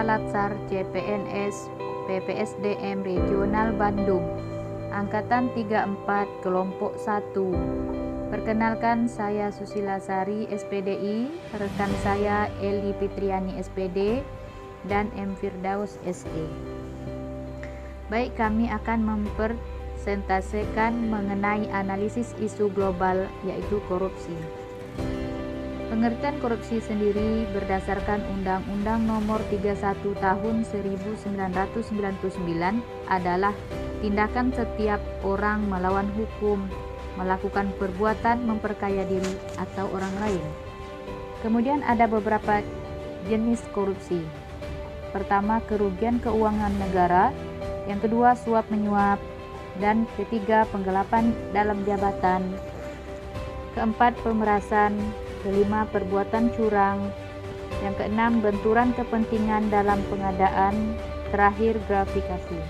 Kepala Latsar CPNS PPSDM Regional Bandung, Angkatan 34 Kelompok 1. Perkenalkan, saya Susila Sari, SPDI, rekan saya Eli Fitriani, SPD, dan M. Firdaus, SE. Baik, kami akan mempresentasikan mengenai analisis isu global, yaitu korupsi. Pengertian korupsi sendiri berdasarkan Undang-Undang Nomor 31 Tahun 1999 adalah tindakan setiap orang melawan hukum, melakukan perbuatan memperkaya diri atau orang lain. Kemudian ada beberapa jenis korupsi. Pertama, kerugian keuangan negara. Yang kedua, suap menyuap. Dan ketiga, penggelapan dalam jabatan. Keempat, pemerasan. Kelima, perbuatan curang. Yang keenam, benturan kepentingan dalam pengadaan. Terakhir, gratifikasi.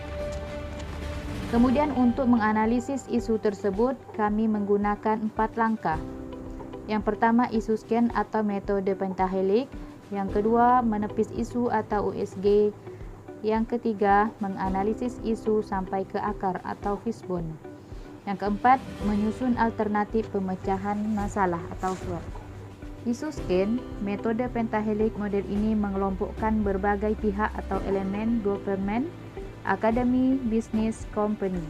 Kemudian untuk menganalisis isu tersebut, kami menggunakan 4 langkah. Yang pertama, isu scan atau metode pentahelik. Yang kedua, menepis isu atau USG. Yang ketiga, menganalisis isu sampai ke akar atau fishbone. Yang keempat, menyusun alternatif pemecahan masalah atau SWOT. Isu scan, metode pentahelik model ini mengelompokkan berbagai pihak atau elemen government, akademi, bisnis, company,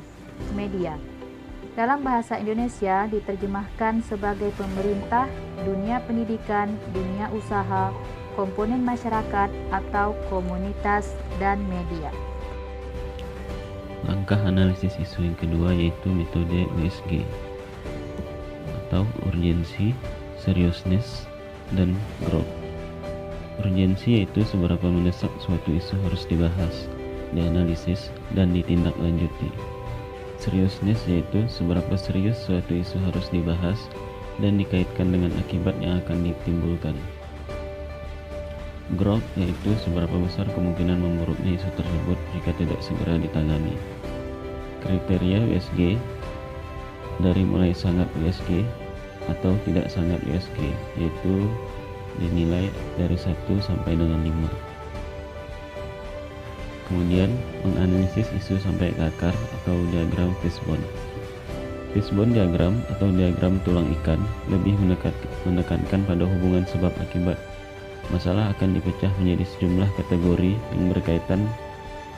media. Dalam bahasa Indonesia diterjemahkan sebagai pemerintah, dunia pendidikan, dunia usaha, komponen masyarakat atau komunitas, dan media. Langkah analisis isu yang kedua yaitu metode USG atau urgensi, seriousness, dan growth. Urgensi yaitu seberapa mendesak suatu isu harus dibahas, dianalisis, dan ditindaklanjuti. Seriousness yaitu seberapa serius suatu isu harus dibahas dan dikaitkan dengan akibat yang akan ditimbulkan. Growth yaitu seberapa besar kemungkinan memburuknya isu tersebut jika tidak segera ditangani. Kriteria USG dari mulai sangat USG atau tidak sangat USG, yaitu dinilai dari 1 sampai dengan 5. Kemudian menganalisis isu sampai ke akar atau diagram fishbone. Fishbone diagram atau diagram tulang ikan lebih menekankan pada hubungan sebab akibat. Masalah akan dipecah menjadi sejumlah kategori yang berkaitan,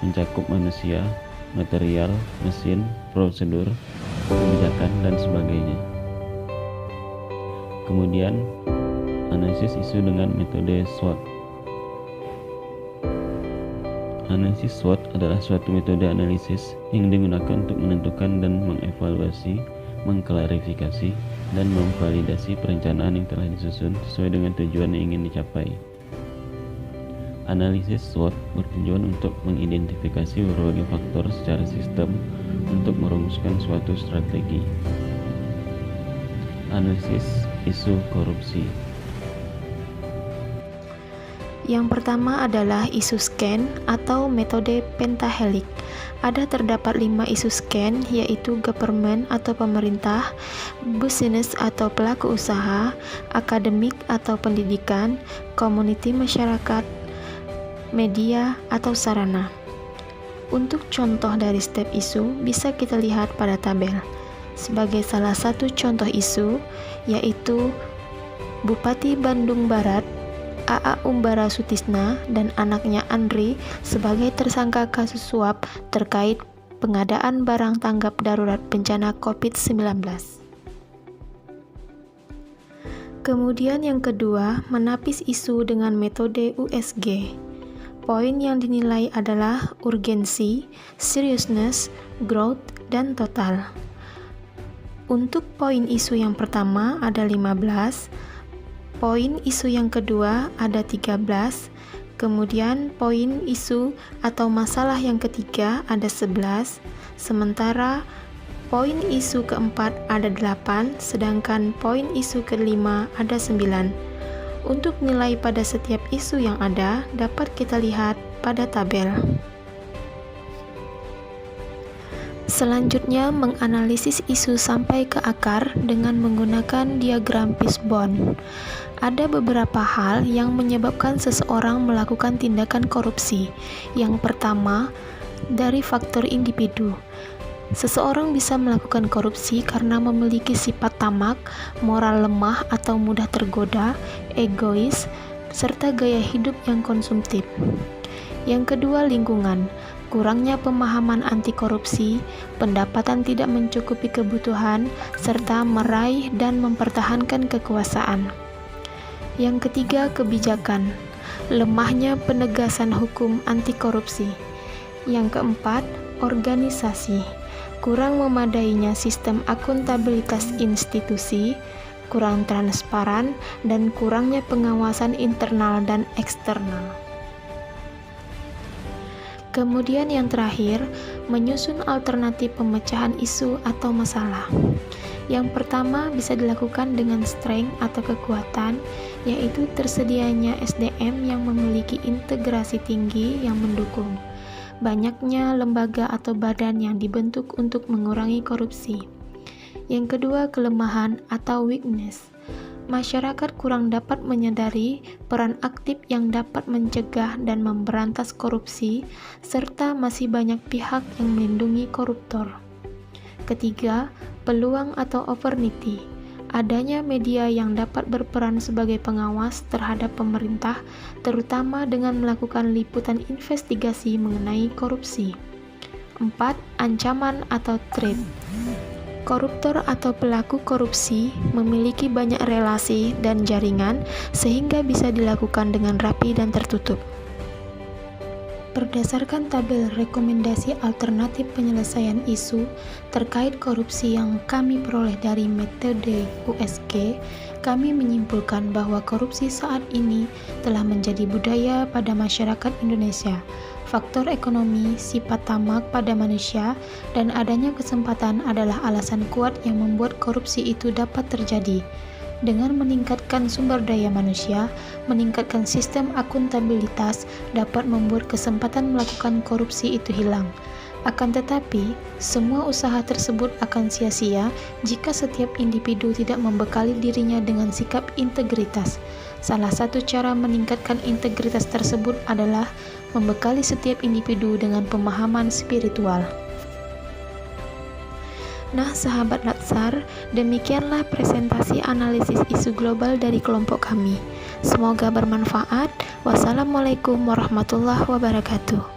mencakup manusia, material, mesin, prosedur, kebijakan, dan sebagainya. Kemudian analisis isu dengan metode SWOT. Analisis SWOT adalah suatu metode analisis yang digunakan untuk menentukan dan mengevaluasi, mengklarifikasi, dan memvalidasi perencanaan yang telah disusun sesuai dengan tujuan yang ingin dicapai. Analisis SWOT bertujuan untuk mengidentifikasi berbagai faktor secara sistem untuk merumuskan suatu strategi. Analisis isu korupsi. Yang pertama adalah isu scan atau metode pentahelik. Ada terdapat 5 isu scan, yaitu government atau pemerintah, business atau pelaku usaha, akademik atau pendidikan, community masyarakat, media atau sarana. Untuk contoh dari setiap isu bisa kita lihat pada tabel. Sebagai salah satu contoh isu, yaitu Bupati Bandung Barat AA Umbara Sutisna dan anaknya Andri sebagai tersangka kasus suap terkait pengadaan barang tanggap darurat bencana COVID-19. Kemudian yang kedua, menapis isu dengan metode USG. Poin yang dinilai adalah urgensi, seriousness, growth, dan total. Untuk poin isu yang pertama ada 15, poin isu yang kedua ada 13, kemudian poin isu atau masalah yang ketiga ada 11, sementara poin isu keempat ada 8, sedangkan poin isu kelima ada 9. Untuk nilai pada setiap isu yang ada dapat kita lihat pada tabel. Selanjutnya, menganalisis isu sampai ke akar dengan menggunakan diagram Fishbone. Ada beberapa hal yang menyebabkan seseorang melakukan tindakan korupsi. Yang pertama, dari faktor individu. Seseorang bisa melakukan korupsi karena memiliki sifat tamak, moral lemah atau mudah tergoda, egois, serta gaya hidup yang konsumtif. Yang kedua, lingkungan. Kurangnya pemahaman anti korupsi, pendapatan tidak mencukupi kebutuhan, serta meraih dan mempertahankan kekuasaan. Yang ketiga, kebijakan. Lemahnya penegasan hukum anti korupsi. Yang keempat, organisasi. Kurang memadainya sistem akuntabilitas institusi, kurang transparan, dan kurangnya pengawasan internal dan eksternal. Kemudian yang terakhir, menyusun alternatif pemecahan isu atau masalah. Yang pertama bisa dilakukan dengan strength atau kekuatan, yaitu tersedianya SDM yang memiliki integrasi tinggi yang mendukung. Banyaknya lembaga atau badan yang dibentuk untuk mengurangi korupsi. Yang kedua, kelemahan atau weakness. Masyarakat kurang dapat menyadari peran aktif yang dapat mencegah dan memberantas korupsi, serta masih banyak pihak yang melindungi koruptor. Ketiga, peluang atau opportunity. Adanya media yang dapat berperan sebagai pengawas terhadap pemerintah, terutama dengan melakukan liputan investigasi mengenai korupsi. 4. Ancaman atau threat. Koruptor atau pelaku korupsi memiliki banyak relasi dan jaringan sehingga bisa dilakukan dengan rapi dan tertutup. Berdasarkan tabel rekomendasi alternatif penyelesaian isu terkait korupsi yang kami peroleh dari metode USG, kami menyimpulkan bahwa korupsi saat ini telah menjadi budaya pada masyarakat Indonesia. Faktor ekonomi, sifat tamak pada manusia, dan adanya kesempatan adalah alasan kuat yang membuat korupsi itu dapat terjadi. Dengan meningkatkan sumber daya manusia, meningkatkan sistem akuntabilitas dapat membuat kesempatan melakukan korupsi itu hilang. Akan tetapi, semua usaha tersebut akan sia-sia jika setiap individu tidak membekali dirinya dengan sikap integritas. Salah satu cara meningkatkan integritas tersebut adalah membekali setiap individu dengan pemahaman spiritual. Nah, sahabat Latsar, demikianlah presentasi analisis isu global dari kelompok kami. Semoga bermanfaat. Wassalamualaikum warahmatullahi wabarakatuh.